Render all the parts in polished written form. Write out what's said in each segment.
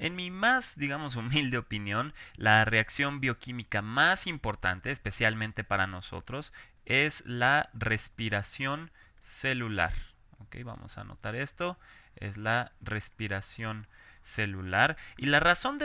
En mi más, digamos, humilde opinión, la reacción bioquímica más importante, especialmente para nosotros, es la respiración celular. Ok, vamos a anotar esto. Es la respiración celular. Y la razón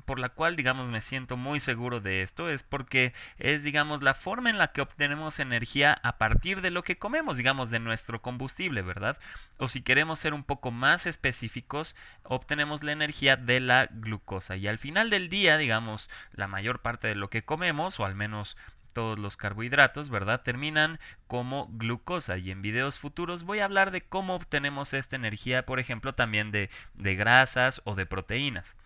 por la cual, digamos, me siento muy seguro de esto es porque es, digamos, la forma en la que obtenemos energía a partir de lo que comemos, digamos, de nuestro combustible, ¿verdad? O si queremos ser un poco más específicos, obtenemos la energía de la glucosa. Y al final del día, digamos, la mayor parte de lo que comemos, o al menos todos los carbohidratos, ¿verdad? Terminan como glucosa. Y en videos futuros voy a hablar de cómo obtenemos esta energía, por ejemplo, también de grasas o de proteínas.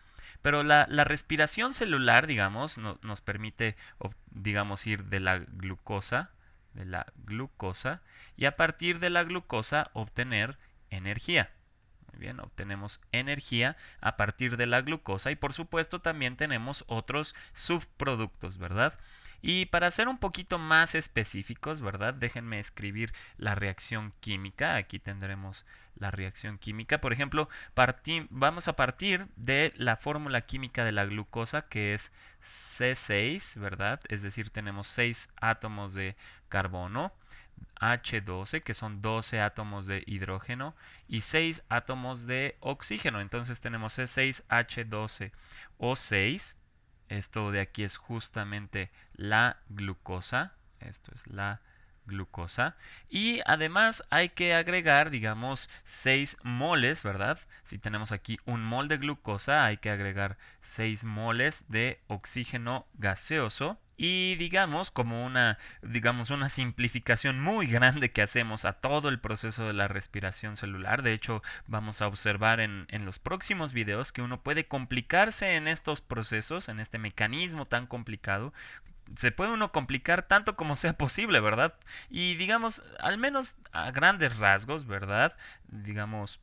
Pero la respiración celular, digamos, nos permite, digamos, ir de la glucosa, y a partir de la glucosa obtener energía. Muy bien, obtenemos energía a partir de la glucosa y por supuesto también tenemos otros subproductos, ¿verdad? Y para ser un poquito más específicos, ¿verdad? Déjenme escribir la reacción química. Aquí tendremos la reacción química. Por ejemplo, vamos a partir de la fórmula química de la glucosa, que es C6, ¿verdad? Es decir, tenemos 6 átomos de carbono, H12, que son 12 átomos de hidrógeno, y 6 átomos de oxígeno. Entonces tenemos C6H12O6. Esto de aquí es justamente la glucosa. Esto es la glucosa. Y además hay que agregar, digamos, 6 moles, ¿verdad? Si tenemos aquí un mol de glucosa, hay que agregar 6 moles de oxígeno gaseoso. Y digamos, una simplificación muy grande que hacemos a todo el proceso de la respiración celular. De hecho, vamos a observar en los próximos videos que uno puede complicarse en estos procesos, en este mecanismo tan complicado. Se puede uno complicar tanto como sea posible, ¿verdad? Y digamos, al menos a grandes rasgos, ¿verdad? Digamos,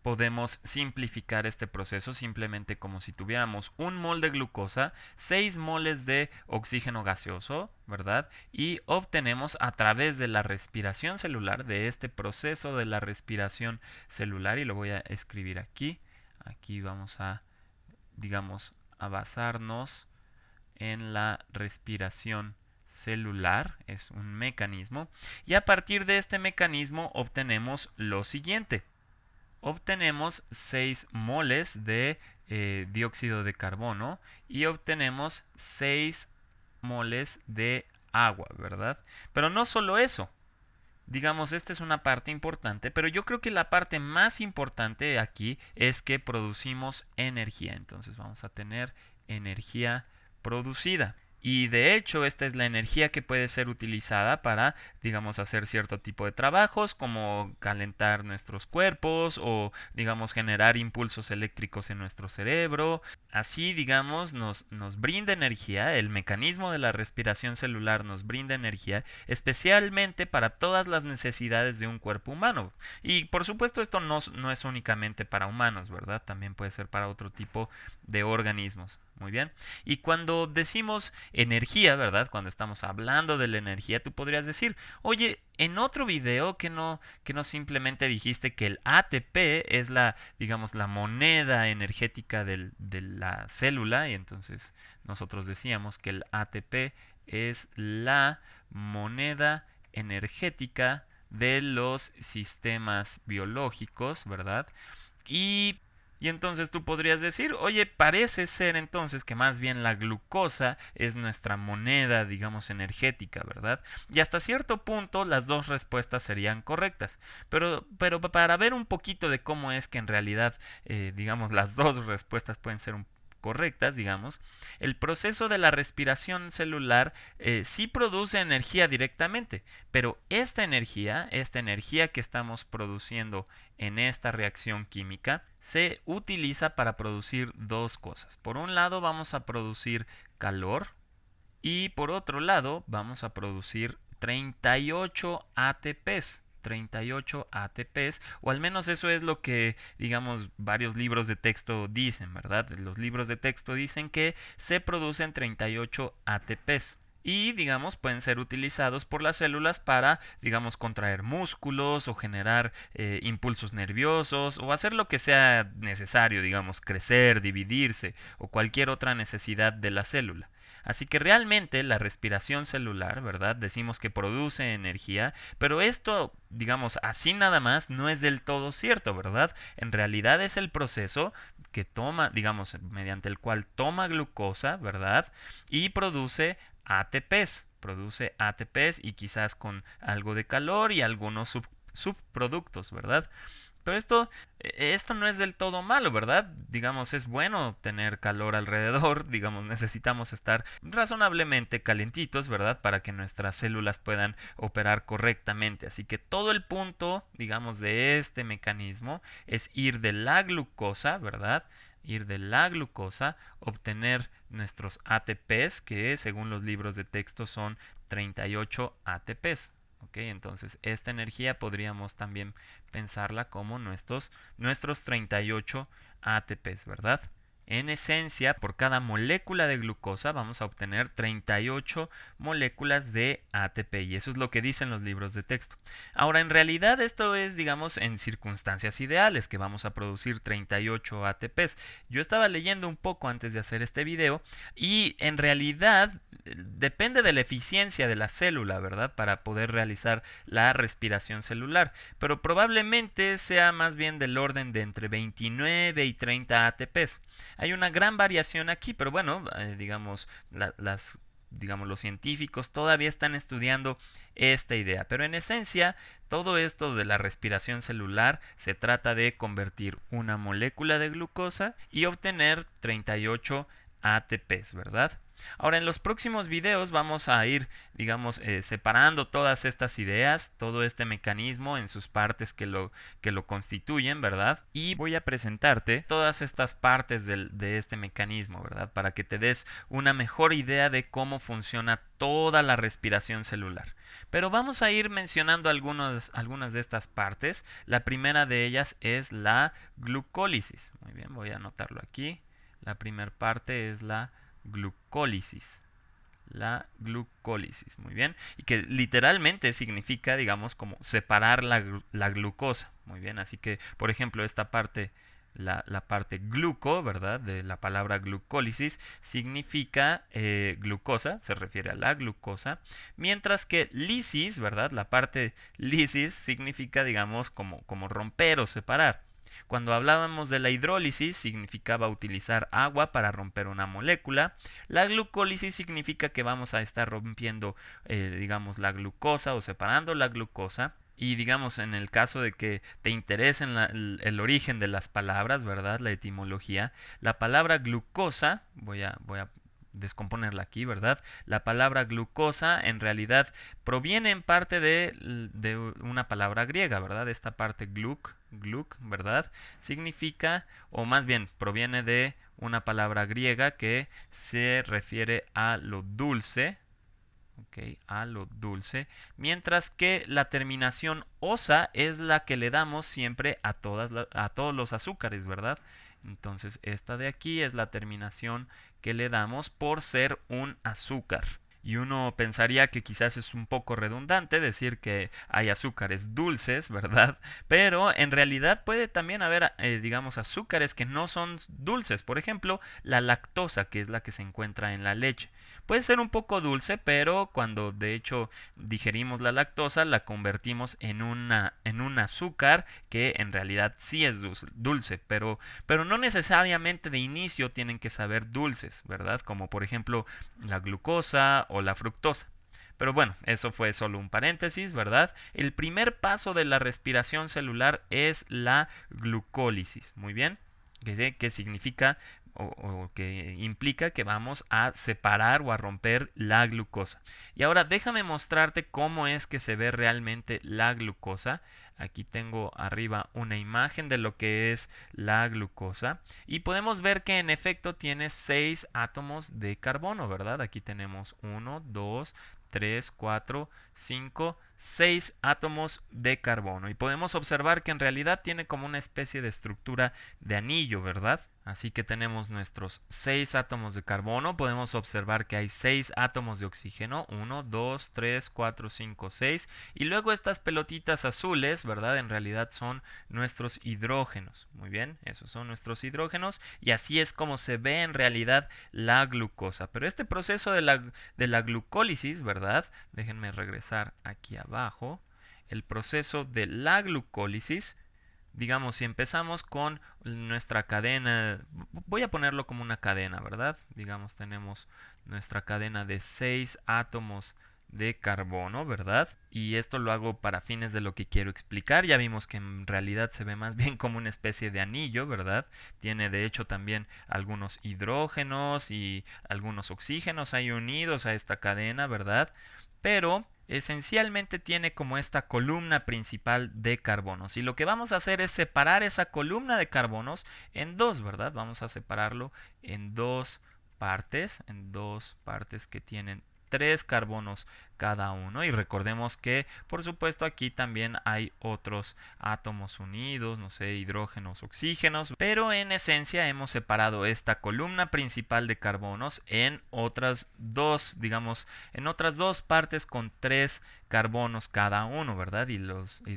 podemos simplificar este proceso simplemente como si tuviéramos un mol de glucosa, 6 moles de oxígeno gaseoso, ¿verdad? Y obtenemos a través de la respiración celular, de este proceso de la respiración celular, y lo voy a escribir aquí. Aquí vamos a, digamos, a basarnos en la respiración celular, es un mecanismo, y a partir de este mecanismo obtenemos lo siguiente. Obtenemos 6 moles de dióxido de carbono y obtenemos 6 moles de agua, ¿verdad? Pero no solo eso. Digamos, esta es una parte importante, pero yo creo que la parte más importante aquí es que producimos energía. Entonces vamos a tener energía producida. Y de hecho, esta es la energía que puede ser utilizada para, digamos, hacer cierto tipo de trabajos, como calentar nuestros cuerpos o, digamos, generar impulsos eléctricos en nuestro cerebro. Así, digamos, nos brinda energía, el mecanismo de la respiración celular nos brinda energía, especialmente para todas las necesidades de un cuerpo humano. Y por supuesto esto no es únicamente para humanos, ¿verdad? También puede ser para otro tipo de organismos. Muy bien. Y cuando decimos energía, ¿verdad? Cuando estamos hablando de la energía, tú podrías decir, oye, en otro video que no simplemente dijiste que el ATP es la, digamos, la moneda energética de la célula, y entonces nosotros decíamos que el ATP es la moneda energética de los sistemas biológicos, ¿verdad? Y y entonces tú podrías decir, oye, parece ser entonces que más bien la glucosa es nuestra moneda, digamos, energética, ¿verdad? Y hasta cierto punto las dos respuestas serían correctas. Pero para ver un poquito de cómo es que en realidad, digamos, las dos respuestas pueden ser correctas, digamos, el proceso de la respiración celular sí produce energía directamente, pero esta energía que estamos produciendo en esta reacción química, se utiliza para producir dos cosas. Por un lado vamos a producir calor y por otro lado vamos a producir 38 ATPs. 38 ATPs, o al menos eso es lo que, digamos, varios libros de texto dicen, ¿verdad? Los libros de texto dicen que se producen 38 ATPs. y, digamos, pueden ser utilizados por las células para, digamos, contraer músculos o generar impulsos nerviosos o hacer lo que sea necesario, digamos, crecer, dividirse o cualquier otra necesidad de la célula. Así que realmente la respiración celular, ¿verdad? Decimos que produce energía, pero esto, digamos, así nada más no es del todo cierto, ¿verdad? En realidad es el proceso que toma, digamos, mediante el cual toma glucosa, ¿verdad? Y produce ATPs, produce ATPs y quizás con algo de calor y algunos subproductos, ¿verdad? Pero esto no es del todo malo, ¿verdad? Digamos, es bueno tener calor alrededor, digamos, necesitamos estar razonablemente calentitos, ¿verdad? Para que nuestras células puedan operar correctamente. Así que todo el punto, digamos, de este mecanismo es ir de la glucosa, ¿verdad? Ir de la glucosa, obtener nuestros ATPs, que según los libros de texto son 38 ATPs. ¿Ok? Entonces, esta energía podríamos también pensarla como nuestros 38 ATPs, ¿verdad? En esencia, por cada molécula de glucosa vamos a obtener 38 moléculas de ATP y eso es lo que dicen los libros de texto. Ahora, en realidad esto es, digamos, en circunstancias ideales que vamos a producir 38 ATPs. Yo estaba leyendo un poco antes de hacer este video y en realidad depende de la eficiencia de la célula, ¿verdad? Para poder realizar la respiración celular, pero probablemente sea más bien del orden de entre 29 y 30 ATPs. Hay una gran variación aquí, pero bueno, digamos, digamos, los científicos todavía están estudiando esta idea. Pero en esencia, todo esto de la respiración celular se trata de convertir una molécula de glucosa y obtener 38 ATPs, ¿verdad? Ahora, en los próximos videos vamos a ir, digamos, separando todas estas ideas, todo este mecanismo en sus partes que lo constituyen, ¿verdad? Y voy a presentarte todas estas partes de este mecanismo, ¿verdad? Para que te des una mejor idea de cómo funciona toda la respiración celular. Pero vamos a ir mencionando algunas de estas partes. La primera de ellas es la glucólisis. Muy bien, voy a anotarlo aquí. La primera parte es la glucólisis. La glucólisis, muy bien. Y que literalmente significa, digamos, como separar la glucosa. Muy bien, así que, por ejemplo, esta parte, la parte gluco, ¿verdad? De la palabra glucólisis significa glucosa, se refiere a la glucosa. Mientras que lisis, ¿verdad? La parte lisis significa, digamos, como romper o separar. Cuando hablábamos de la hidrólisis, significaba utilizar agua para romper una molécula. La glucólisis significa que vamos a estar rompiendo, digamos, la glucosa o separando la glucosa. Y digamos, en el caso de que te interesen el origen de las palabras, ¿verdad? La etimología, la palabra glucosa, voy a descomponerla aquí, ¿verdad? La palabra glucosa en realidad proviene en parte de una palabra griega, ¿verdad? Esta parte gluk, ¿verdad? Significa, o más bien proviene de una palabra griega que se refiere a lo dulce, ¿ok? A lo dulce, mientras que la terminación osa es la que le damos siempre a todos los azúcares, ¿verdad? Entonces esta de aquí es la terminación que le damos por ser un azúcar. Y uno pensaría que quizás es un poco redundante decir que hay azúcares dulces, ¿verdad? Pero en realidad puede también haber, digamos, azúcares que no son dulces. Por ejemplo, la lactosa, que es la que se encuentra en la leche. Puede ser un poco dulce, pero cuando de hecho digerimos la lactosa, la convertimos en un azúcar que en realidad sí es dulce, pero no necesariamente de inicio tienen que saber dulces, ¿verdad? Como por ejemplo la glucosa o la fructosa. Pero bueno, eso fue solo un paréntesis, ¿verdad? El primer paso de la respiración celular es la glucólisis. Muy bien. ¿Qué significa o que implica que vamos a separar o a romper la glucosa? Y ahora déjame mostrarte cómo es que se ve realmente la glucosa. Aquí tengo arriba una imagen de lo que es la glucosa y podemos ver que en efecto tiene 6 átomos de carbono, ¿verdad? Aquí tenemos 1, 2, 3, 4, 5, 6 átomos de carbono y podemos observar que en realidad tiene como una especie de estructura de anillo, ¿verdad? Así que tenemos nuestros 6 átomos de carbono. Podemos observar que hay 6 átomos de oxígeno. 1, 2, 3, 4, 5, 6. Y luego estas pelotitas azules, ¿verdad? En realidad son nuestros hidrógenos. Muy bien, esos son nuestros hidrógenos. Y así es como se ve en realidad la glucosa. Pero este proceso de la glucólisis, ¿verdad? Déjenme regresar aquí abajo. El proceso de la glucólisis, digamos, si empezamos con nuestra cadena, voy a ponerlo como una cadena, ¿verdad? Digamos, tenemos nuestra cadena de 6 átomos de carbono, ¿verdad? Y esto lo hago para fines de lo que quiero explicar. Ya vimos que en realidad se ve más bien como una especie de anillo, ¿verdad? Tiene de hecho también algunos hidrógenos y algunos oxígenos ahí unidos a esta cadena, ¿verdad? Pero esencialmente tiene como esta columna principal de carbonos. Y lo que vamos a hacer es separar esa columna de carbonos en dos, ¿verdad? Vamos a separarlo en dos partes que tienen 3 carbonos cada uno. Y recordemos que, por supuesto, aquí también hay otros átomos unidos, no sé, hidrógenos, oxígenos, pero en esencia hemos separado esta columna principal de carbonos en otras dos, digamos, en otras dos partes con 3 carbonos cada uno, ¿verdad? Y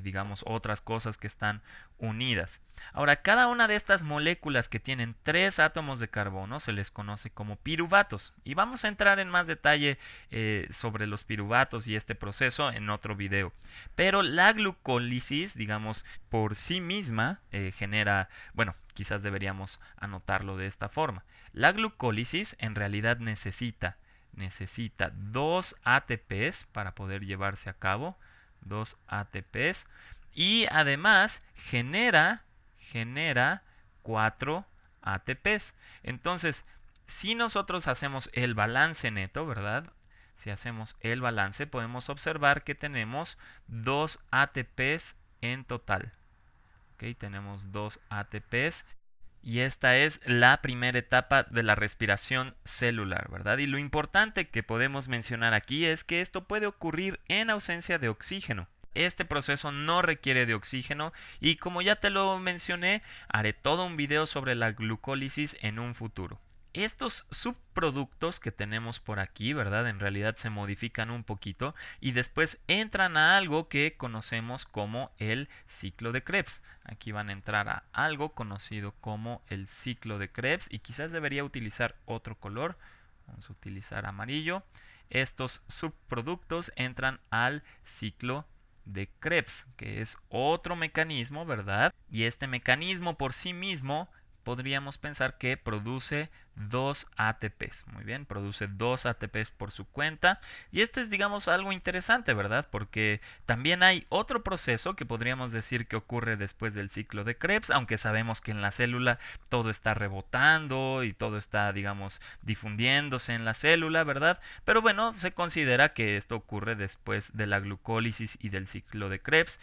digamos otras cosas que están unidas. Ahora, cada una de estas moléculas que tienen 3 átomos de carbono se les conoce como piruvatos. Y vamos a entrar en más detalle sobre los piruvatos y este proceso en otro video. Pero la glucólisis, digamos, por sí misma genera, bueno, quizás deberíamos anotarlo de esta forma. La glucólisis en realidad necesita 2 ATPs para poder llevarse a cabo, 2 ATPs, y además genera 4 ATPs. Entonces, si nosotros hacemos el balance neto, ¿verdad? Si hacemos el balance, podemos observar que tenemos 2 ATPs en total. ¿Ok? Tenemos 2 ATPs. Y esta es la primera etapa de la respiración celular, ¿verdad? Y lo importante que podemos mencionar aquí es que esto puede ocurrir en ausencia de oxígeno. Este proceso no requiere de oxígeno y como ya te lo mencioné, haré todo un video sobre la glucólisis en un futuro. Estos subproductos que tenemos por aquí, ¿verdad? En realidad se modifican un poquito y después entran a algo que conocemos como el ciclo de Krebs. Aquí van a entrar a algo conocido como el ciclo de Krebs y quizás debería utilizar otro color. Vamos a utilizar amarillo. Estos subproductos entran al ciclo de Krebs, que es otro mecanismo, ¿verdad? Y este mecanismo por sí mismo podríamos pensar que produce 2 ATPs. Muy bien, produce 2 ATPs por su cuenta. Y esto es, digamos, algo interesante, ¿verdad? Porque también hay otro proceso que podríamos decir que ocurre después del ciclo de Krebs, aunque sabemos que en la célula todo está rebotando y todo está, digamos, difundiéndose en la célula, ¿verdad? Pero bueno, se considera que esto ocurre después de la glucólisis y del ciclo de Krebs.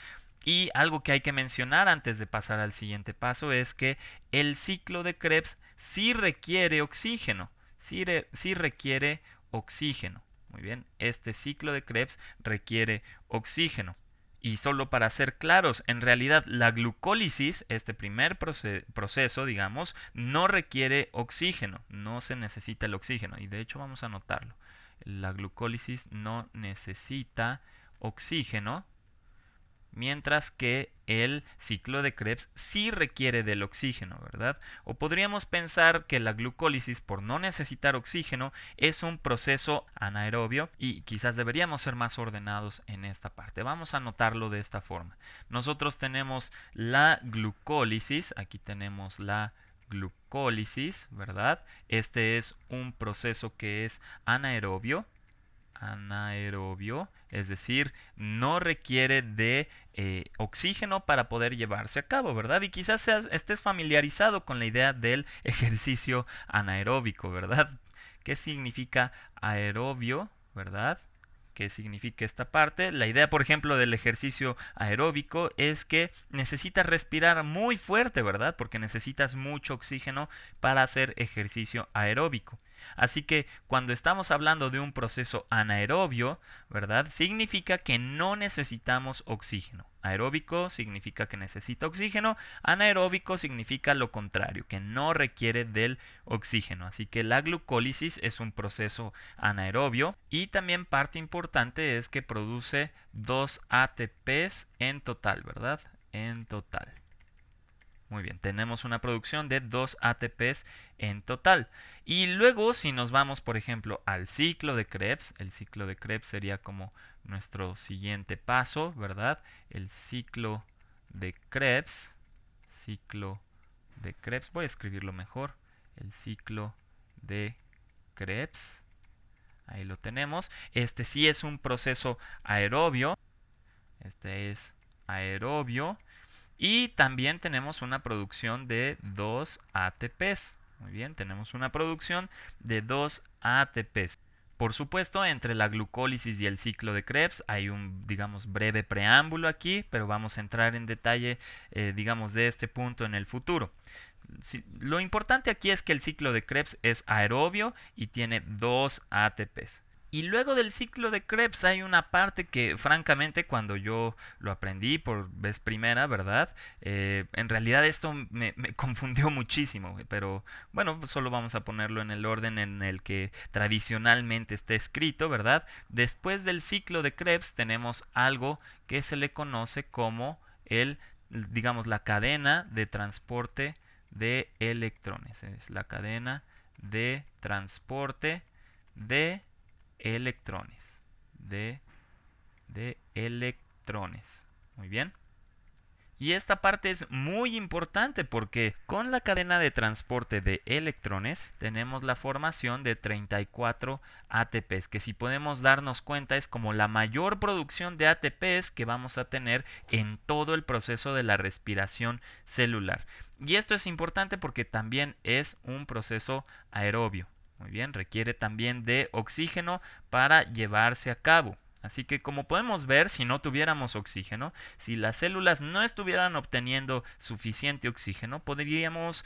Y algo que hay que mencionar antes de pasar al siguiente paso es que el ciclo de Krebs sí requiere oxígeno, sí requiere oxígeno. Muy bien, este ciclo de Krebs requiere oxígeno. Y solo para ser claros, en realidad la glucólisis, este primer proceso, digamos, no requiere oxígeno, no se necesita el oxígeno. Y de hecho vamos a anotarlo. La glucólisis no necesita oxígeno, mientras que el ciclo de Krebs sí requiere del oxígeno, ¿verdad? O podríamos pensar que la glucólisis, por no necesitar oxígeno, es un proceso anaerobio y quizás deberíamos ser más ordenados en esta parte. Vamos a anotarlo de esta forma. Nosotros tenemos la glucólisis, aquí tenemos la glucólisis, ¿verdad? Este es un proceso que es anaerobio, es decir, no requiere de oxígeno para poder llevarse a cabo, ¿verdad? Y quizás estés familiarizado con la idea del ejercicio anaeróbico, ¿verdad? ¿Qué significa aerobio, verdad? ¿Qué significa esta parte? La idea, por ejemplo, del ejercicio aeróbico es que necesitas respirar muy fuerte, ¿verdad? Porque necesitas mucho oxígeno para hacer ejercicio aeróbico. Así que cuando estamos hablando de un proceso anaerobio, ¿verdad? Significa que no necesitamos oxígeno. Aeróbico significa que necesita oxígeno, anaeróbico significa lo contrario, que no requiere del oxígeno. Así que la glucólisis es un proceso anaerobio y también parte importante es que produce 2 ATPs en total, ¿verdad? En total. Muy bien, tenemos una producción de 2 ATPs en total. Y luego, si nos vamos, por ejemplo, al ciclo de Krebs, el ciclo de Krebs sería como nuestro siguiente paso, ¿verdad? El ciclo de Krebs, ciclo de Krebs, voy a escribirlo mejor, el ciclo de Krebs, ahí lo tenemos. Este sí es un proceso aerobio, este es aerobio. Y también tenemos una producción de 2 ATPs. Muy bien, tenemos una producción de 2 ATPs. Por supuesto, entre la glucólisis y el ciclo de Krebs hay un, digamos, breve preámbulo aquí, pero vamos a entrar en detalle, digamos, de este punto en el futuro. Lo importante aquí es que el ciclo de Krebs es aerobio y tiene 2 ATPs. Y luego del ciclo de Krebs hay una parte que francamente cuando yo lo aprendí por vez primera, ¿verdad? En realidad esto me confundió muchísimo, pero bueno, pues solo vamos a ponerlo en el orden en el que tradicionalmente está escrito, ¿verdad? Después del ciclo de Krebs tenemos algo que se le conoce como digamos, la cadena de transporte de electrones. Es la cadena de transporte de electrones. De electrones. Muy bien. Y esta parte es muy importante porque con la cadena de transporte de electrones tenemos la formación de 34 ATPs, que si podemos darnos cuenta es como la mayor producción de ATPs que vamos a tener en todo el proceso de la respiración celular. Y esto es importante porque también es un proceso aerobio. Muy bien, requiere también de oxígeno para llevarse a cabo. Así que como podemos ver, si no tuviéramos oxígeno, si las células no estuvieran obteniendo suficiente oxígeno, podríamos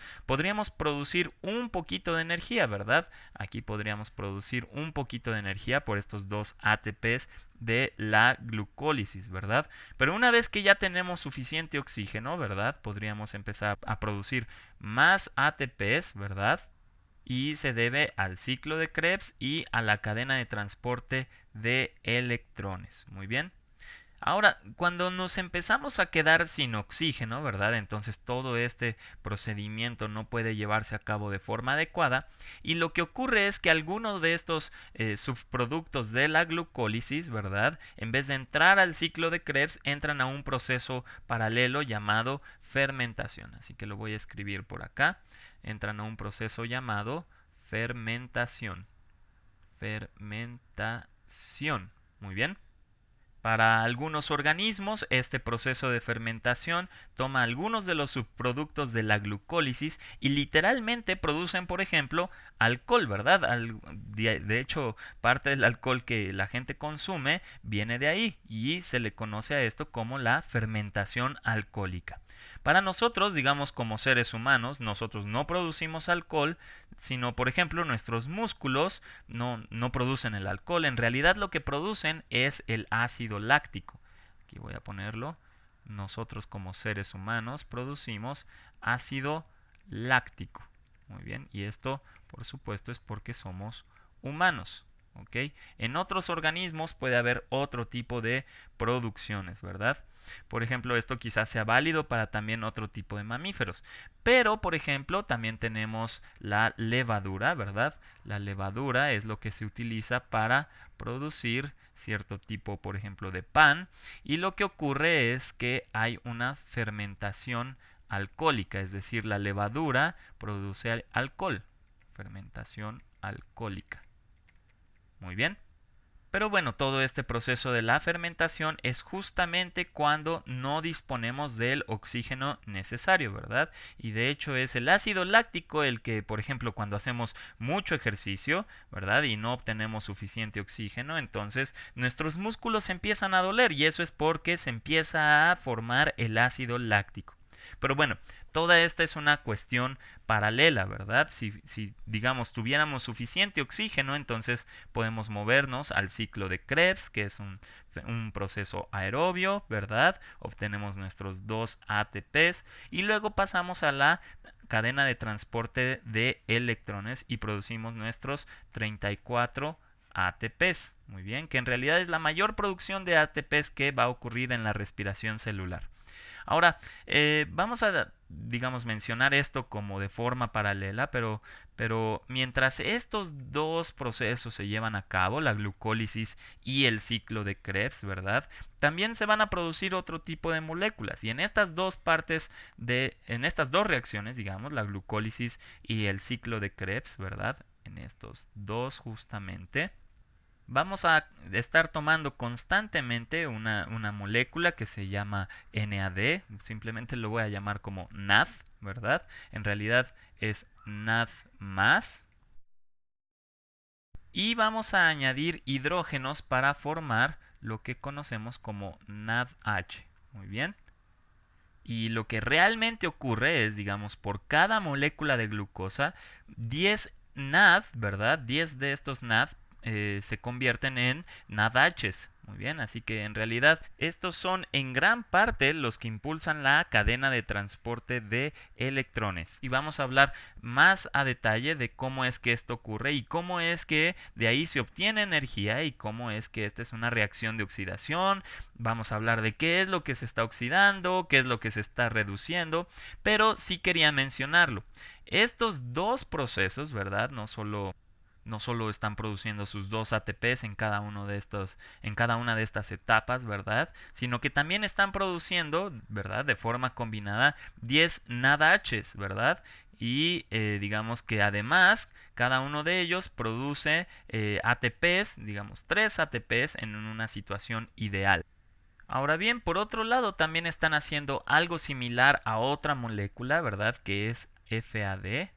producir un poquito de energía, ¿verdad? Aquí podríamos producir un poquito de energía por estos 2 ATPs de la glucólisis, ¿verdad? Pero una vez que ya tenemos suficiente oxígeno, ¿verdad? Podríamos empezar a producir más ATPs, ¿verdad? Y se debe al ciclo de Krebs y a la cadena de transporte de electrones. Muy bien. Ahora, cuando nos empezamos a quedar sin oxígeno, ¿verdad? Entonces todo este procedimiento no puede llevarse a cabo de forma adecuada y lo que ocurre es que algunos de estos subproductos de la glucólisis, ¿verdad? En vez de entrar al ciclo de Krebs, entran a un proceso paralelo llamado fermentación. Así que lo voy a escribir por acá. Entran a un proceso llamado fermentación. Fermentación. Muy bien. Para algunos organismos, este proceso de fermentación toma algunos de los subproductos de la glucólisis y literalmente producen, por ejemplo, alcohol, ¿verdad? De hecho, parte del alcohol que la gente consume viene de ahí y se le conoce a esto como la fermentación alcohólica. Para nosotros, digamos como seres humanos, nosotros no producimos alcohol, sino por ejemplo nuestros músculos no producen el alcohol. En realidad lo que producen es el ácido láctico. Aquí voy a ponerlo. Nosotros como seres humanos producimos ácido láctico. Muy bien, y esto por supuesto es porque somos humanos. ¿Ok? En otros organismos puede haber otro tipo de producciones, ¿verdad? Por ejemplo, esto quizás sea válido para también otro tipo de mamíferos. Pero, por ejemplo, también tenemos la levadura, ¿verdad? La levadura es lo que se utiliza para producir cierto tipo, por ejemplo, de pan. Y lo que ocurre es que hay una fermentación alcohólica, es decir, la levadura produce alcohol. Fermentación alcohólica. Muy bien. Pero bueno, todo este proceso de la fermentación es justamente cuando no disponemos del oxígeno necesario, ¿verdad? Y de hecho es el ácido láctico el que, por ejemplo, cuando hacemos mucho ejercicio, ¿verdad? Y no obtenemos suficiente oxígeno, entonces nuestros músculos empiezan a doler y eso es porque se empieza a formar el ácido láctico. Pero bueno, toda esta es una cuestión paralela, ¿verdad? Si digamos tuviéramos suficiente oxígeno, entonces podemos movernos al ciclo de Krebs, que es un proceso aerobio, ¿verdad? Obtenemos nuestros 2 ATPs y luego pasamos a la cadena de transporte de electrones y producimos nuestros 34 ATPs. Muy bien, que en realidad es la mayor producción de ATPs que va a ocurrir en la respiración celular. Ahora, vamos a, digamos, mencionar esto como de forma paralela, pero mientras estos dos procesos se llevan a cabo, la glucólisis y el ciclo de Krebs, ¿verdad? También se van a producir otro tipo de moléculas. Y en estas dos en estas dos reacciones, digamos, la glucólisis y el ciclo de Krebs, ¿verdad? En estos dos justamente vamos a estar tomando constantemente una molécula que se llama NAD, simplemente lo voy a llamar como NAD, ¿verdad? En realidad es NAD más. Y vamos a añadir hidrógenos para formar lo que conocemos como NADH. Muy bien. Y lo que realmente ocurre es, digamos, por cada molécula de glucosa, 10 NAD, ¿verdad? 10 de estos NAD se convierten en NADHs. Muy bien, así que en realidad estos son en gran parte los que impulsan la cadena de transporte de electrones. Y vamos a hablar más a detalle de cómo es que esto ocurre y cómo es que de ahí se obtiene energía y cómo es que esta es una reacción de oxidación. Vamos a hablar de qué es lo que se está oxidando, qué es lo que se está reduciendo, pero sí quería mencionarlo. Estos dos procesos, ¿verdad? No solo están produciendo sus 2 ATPs en cada una de estas etapas, ¿verdad? Sino que también están produciendo, ¿verdad? De forma combinada 10 NADHs, ¿verdad? Y digamos que además cada uno de ellos produce ATPs, digamos 3 ATPs en una situación ideal. Ahora bien, por otro lado, también están haciendo algo similar a otra molécula, ¿verdad? Que es FAD,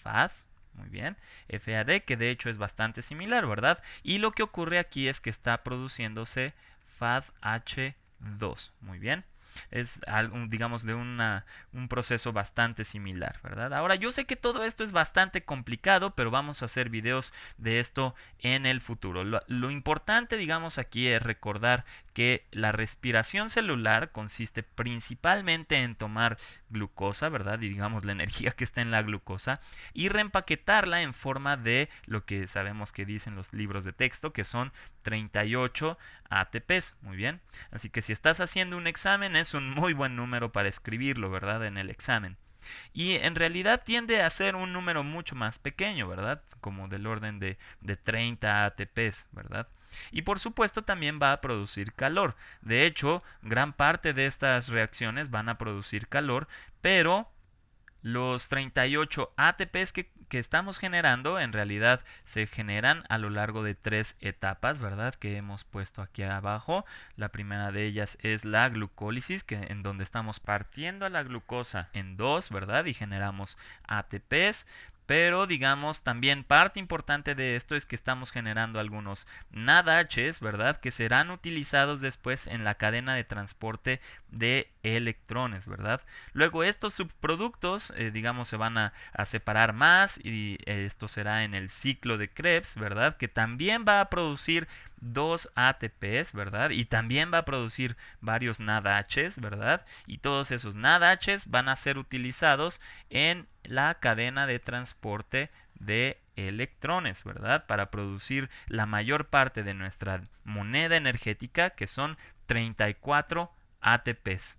FAD, muy bien, FAD, que de hecho es bastante similar, ¿verdad? Y lo que ocurre aquí es que está produciéndose FADH2, muy bien. Es digamos, de un proceso bastante similar, ¿verdad? Ahora, yo sé que todo esto es bastante complicado, pero vamos a hacer videos de esto en el futuro. Lo importante, digamos, aquí es recordar que la respiración celular consiste principalmente en tomar glucosa, ¿verdad? Y digamos la energía que está en la glucosa y reempaquetarla en forma de lo que sabemos que dicen los libros de texto, que son 38 ATPs. Muy bien. Así que si estás haciendo un examen es un muy buen número para escribirlo, ¿verdad? En el examen. Y en realidad tiende a ser un número mucho más pequeño, ¿verdad? Como del orden de 30 ATPs, ¿verdad? Y por supuesto también va a producir calor. De hecho, gran parte de estas reacciones van a producir calor, pero los 38 ATPs que estamos generando en realidad se generan a lo largo de 3 etapas, ¿verdad? Que hemos puesto aquí abajo. La primera de ellas es la glucólisis, en donde estamos partiendo a la glucosa en dos, ¿verdad? Y generamos ATPs. Pero digamos, también parte importante de esto es que estamos generando algunos NADHs, ¿verdad? Que serán utilizados después en la cadena de transporte de electrones, ¿verdad? Luego estos subproductos, digamos, se van a separar más y esto será en el ciclo de Krebs, ¿verdad? Que también va a producir 2 ATPs, ¿verdad? Y también va a producir varios NADHs, ¿verdad? Y todos esos NADHs van a ser utilizados en la cadena de transporte de electrones, ¿verdad? Para producir la mayor parte de nuestra moneda energética, que son 34 ATPs.